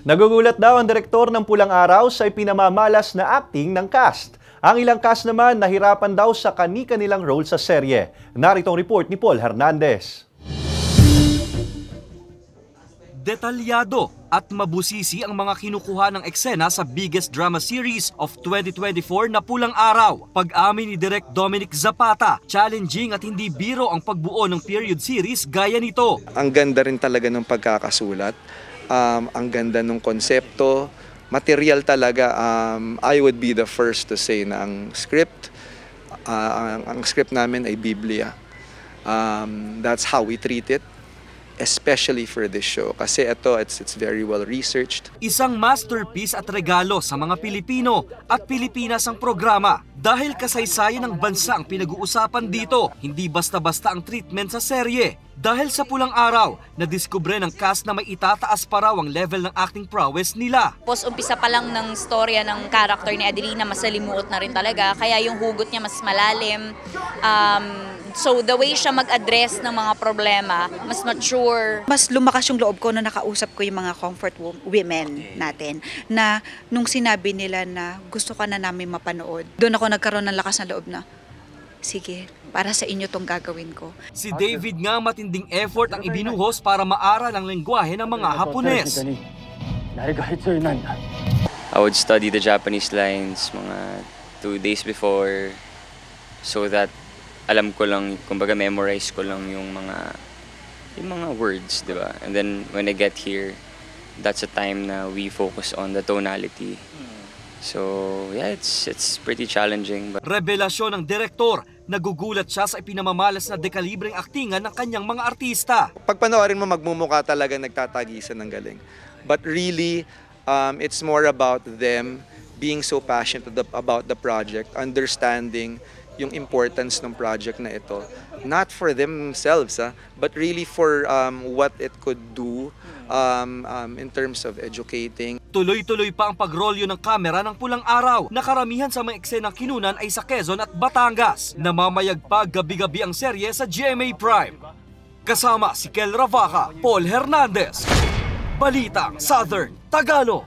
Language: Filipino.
Nagugulat daw ang direktor ng Pulang Araw sa ipinamamalas na acting ng cast. Ang ilang cast naman nahirapan daw sa kani-kanilang role sa serye. Narito ang report ni Paul Hernandez. Detalyado at mabusisi ang mga kinukuha ng eksena sa biggest drama series of 2024 na Pulang Araw. Pag-amin ni Direk Dominic Zapata, challenging at hindi biro ang pagbuo ng period series gaya nito. Ang ganda rin talaga ng pagkakasulat, ang ganda ng konsepto, material talaga. I would be the first to say na ang script namin ay Biblia. That's how we treat it. Especially for this show kasi it's very well researched. Isang masterpiece at regalo sa mga Pilipino at Pilipinas ang programa dahil kasaysayan ng bansa ang pinag-uusapan dito, hindi basta-basta ang treatment sa serye. Dahil sa Pulang Araw, nadiskubre ng cast na may itataas pa raw ang level ng acting prowess nila. Umpisa pa lang ng storya ng character ni Adelina, masalimuot na rin talaga, kaya yung hugot niya mas malalim. So the way siya mag-address ng mga problema, mas mature. Mas lumakas yung loob ko na nakausap ko yung mga comfort women natin na nung sinabi nila na gusto ka na namin mapanood, doon ako nagkaroon ng lakas ng loob na, sige, para sa inyo tong gagawin ko. Si David nga matinding effort ang ibinuhos para maaral ang lengguwahe ng mga Hapones. I would study the Japanese lines mga 2 days before so that alam ko lang, kumbaga memorize ko lang yung mga words, di ba? And then when I get here, that's a time na we focus on the tonality. So yeah, it's pretty challenging. But Revelasyon ng direktor, nagugulat siya sa ipinamamalas na dekalibreng aktingan ng kanyang mga artista. Pag panoorin mo, magmumukha talaga nagtatagisan ng galing. But really, it's more about them being so passionate about the project, understanding yung importance ng project na ito. Not for themselves, but really for what it could do in terms of educating. Tuloy-tuloy pa ang pagrolyo ng kamera ng Pulang Araw na karamihan sa mga eksenang kinunan ay sa Quezon at Batangas. Namamayagpag gabi-gabi ang serye sa GMA Prime. Kasama si Kel Ravaca, Paul Hernandez. Balitang Southern Tagalog.